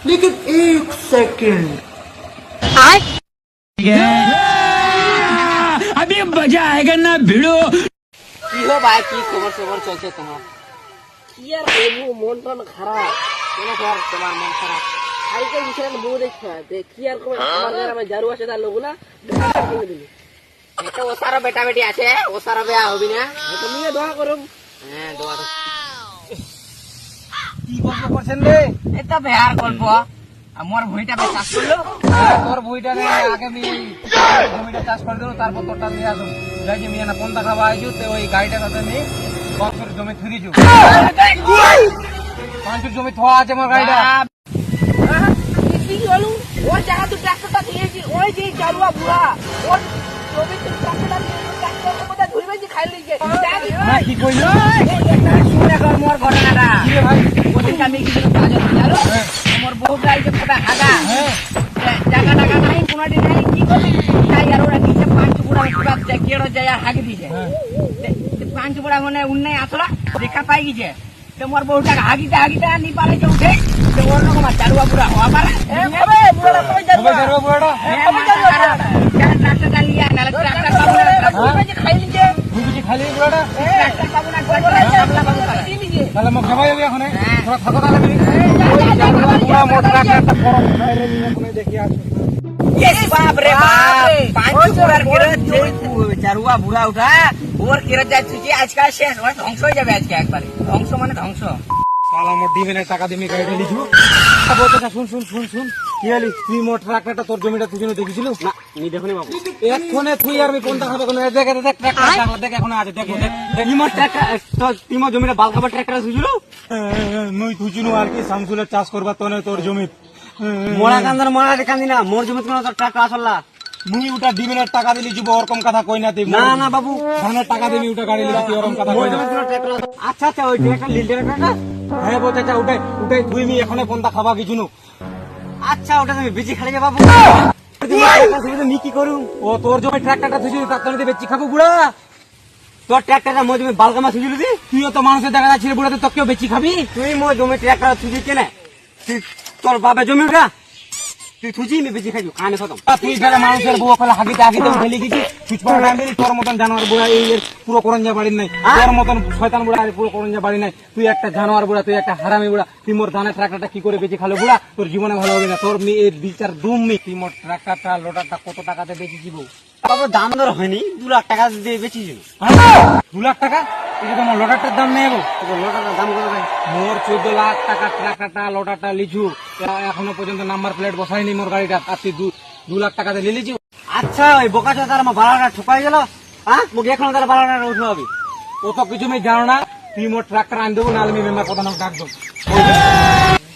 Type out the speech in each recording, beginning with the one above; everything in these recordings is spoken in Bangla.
लेकिन एक सेकंड अभी मजा आएगा ना भिड़ो। কি হো ভাই, কি খবর খবর চলছে তোমার? কি আর বলবো, মন টন খারাপ। কেন তোমার মন খারাপ? আজকে বিশাল বউ দেখি আর আমার গ্রামে জারু আছে তার লোকগুলা কিনে দিলি। এটা ওসারও বেটা বেটি আছে, ওসারও বিয়া হবি না? তুমি দোয়া করুম। হ্যাঁ দোয়া তো। কি গল্প করছেন রে? এটা বেহার গল্প। আমার ভুঁইটা বে চাষ করলো। তোর বইটা রে আগে আমি জমিটা চাষ করে দেবো, তারপর তোরটা নিয়ে আসুন। যাই যে মিয়া না পন্থা খাওয়া আইজু তো ওই গাড়িটা কথা নিয়ে পাঁচুর জমি থুই দিছু। পাঁচুর জমি থোয়া আছে আমার গাড়িটা। কি হলো? ওর জায়গা তো ট্রাক্টরটা দিয়েছি, ওই যে জারুয়া বুড়া ওর জমি তো ট্রাক্টরটা দিয়ে ট্রাক্টরের মধ্যে ধুইবে যে খাই লিগে। কি কইলো? একটা শুনে কর মোর ঘটনাটা। কি রে ভাই? ওদিকে আমি কিছু কাজ আছে জানো? আমার বউ গাইছে ফটা হাগা। জায়গা টাকা নাই, কোনাটি নাই, কি করবি? তাই আর ওরা দিছে পাঁচ বুড়া পুরা কেড়ো যায় আর হাগি দিছে। পাঁচ বুড়া মানে উন্নয় আসলা দেখা পাই গেছে। তোমার বউটা হাগিতে হাগিতে নি পারে যে উঠে তো ওর রকম চারুয়া বুড়া হওয়া পারে। বুড়াটা কই যাবে? কবে যারো বুড়াটা? ট্রাক্টরটা নিয়ে নালে ট্রাক্টর পাবো না, যে খাই লিছে। তুই কিছু খালি বুড়াটা? ট্রাক্টর পাবো না, ট্রাক্টর পাবো না। তাহলে মোক খাওয়াই যাবে এখন? তোরা থাকো তাহলে ওই জারুয়া বুড়া মোটর একটা গরম খাই রে এখন দেখি আসো। বাপ রে বাপ, পাঁচ বুড়ার কিরত চারুয়া বুড়া উঠা ওর কিরত যাচ্ছে কি আজকাল শেষ ওর ধ্বংস হয়ে যাবে আজকে একবারে। ধ্বংস মানে ধ্বংস। শালা মোর ডিমেনের টাকা দিয়ে গাড়িটা লিখু। বলতে শুন শুন শুন শুন কি হলি? তুই মোট ট্রাক্টরটা তোর জমিটা তুই জন্য দেখেছিল না? নি দেখুনি বাবু এক্ষণে তুই আর আমি কোনটা খাবে কোন দেখ দেখ ট্রাক্টর দেখ এখন আছে দেখ দেখ তুই মোট ট্রাক্টর তুই মোর জমিটা বাল খাবার ট্রাক্টর তুইছিল নই তুইছিল আর কি শামসুলের চাষ করবা তনে তোর জমি মোড়া কান্দার মোড়া কান্দি না মোর জমি কোন তোর ট্রাক্টর আসলা মুই ওটা ডিমেনের টাকা দিলি যুব ওরকম কথা কই না তুই না না বাবু ধানের টাকা দিবি ওটা গাড়ি লিবি তুই ওরকম কথা কই না। আচ্ছা আচ্ছা ওই ট্রাক্টর লিল ট্রাক্টরটা হ্যাঁ বলতে চাচা ওটাই ওটাই তুই মি এখনে পন্থা খাবা কিছু নু। আচ্ছা ওটা তুমি বেচি খালি বাবু নি কি করু? ও তোর জমি ট্রাক্টরটা তুই তার তনে বেচি খাবো বুড়া? তোর ট্রাক্টরটা মোর জমি বালগামা থুইলি দি তুইও তো মানুষের দেখা যাচ্ছিল বুড়া তোকেও বেচি খাবি? তুই মোর জমি ট্রাক্টর থুই কেনে? তুই তোর বাবা জমি ওটা তুই থুজি আমি বেচি খাইবি কানে খতম। তুই ফেলে মানুষের বউ ফেলে হাগিতে হাগিতে ঢেলে গেছি তুই পড়া টাইম দিলি তোর মতন জানোয়ার বুড়া এই পুরো করঞ্জা বাড়ির নাই, তোর মতন শয়তান বুড়া আর পুরো করঞ্জা বাড়ি নাই। তুই একটা জানোয়ার বুড়া, তুই একটা হারামি বুড়া। তুই মোর ধানের ট্রাক্টরটা কি করে বেচি খালো বুড়া? তোর জীবনে ভালো হবে না। তোর মেয়ে বিচার দুমনি তুই মোর ট্রাক্টরটা লোটারটা কত টাকাতে বেচেছি বউ? বাবা দাম দর হয়নি 2 লাখ টাকা দিয়ে বেচেছি। 2 লাখ টাকা? তুই তো মোর লোটারটার দাম নেবো। লোটারটার দাম কত ভাই? মোর 14 লাখ টাকা ট্রাক্টরটা লোটারটা লিছু, এখনো পর্যন্ত নাম্বার প্লেট বসাইনি মোর গাড়িটা, আর তুই 2 লাখ টাকা দিয়ে লিলিছু। আচ্ছা ওই বোকা চোদা আমার ভাড়াটা ঠকাই গেল। হ্যাঁ মুখ এখন তার ভাড়াটা উঠে হবে ও তো কিছু আমি জানো না। তুই মোর ট্রাক্টর আন দেবো নাহলে আমি মেম্বার প্রধান ডাক দেবো।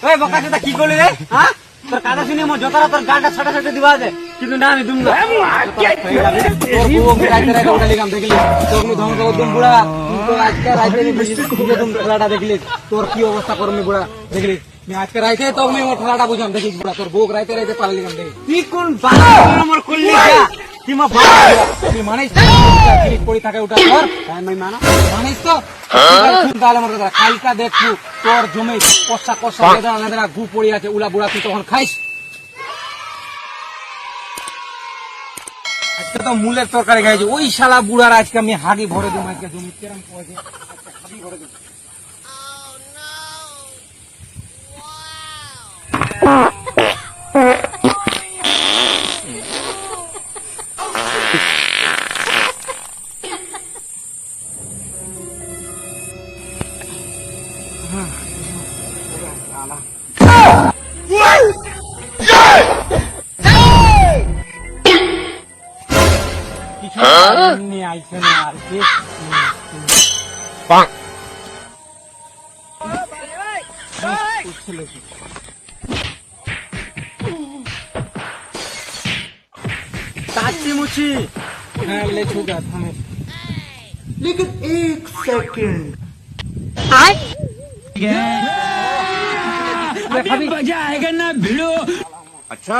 ওই বোকা চোদা কি করলি রে? হ্যাঁ তোর কাদা শুনে মোর জোতারা তোর গালটা ছটা ছটা দিবা আছে কিন্তু না আমি দুম না তোর বউ আমি রাইতে রাইতে ওটা লিগাম দেখলি তোর মু ধ্বংস করদম বুড়া। তুই তো আজকে রাইতে তুমি খেলাটা দেখলি তোর কি অবস্থা করমি বুড়া দেখলি? আজকে রাইতে তো আমি মোর খেলাটা বুঝাম দেখিস বুড়া তোর বউ রাইতে রাইতে পালা লিগাম দেখি। তুই কোন বাবা আমার করলি তুই মা তুই মানিস পড়ি থাকে ওটা তোর মানিস তো তাহলে মোর কথা খাইকা দেখবো তোর জমি কষা কষা বেদনা গু পড়ি আছে উলা বুড়া তুই তখন খাইস। আজকে তো মূলের তরকারি খাইছি ওই শালা বুড়ার আজকে আমি হাগি ভরে দেবো আজকে জমি কেরম পয়সা হাগি ভরে দেবো। আইছে না আর কি मुची ले छुगा थामे लेकिन एक सेकंड अभी मजा आएगा ना भिड़ो। अच्छा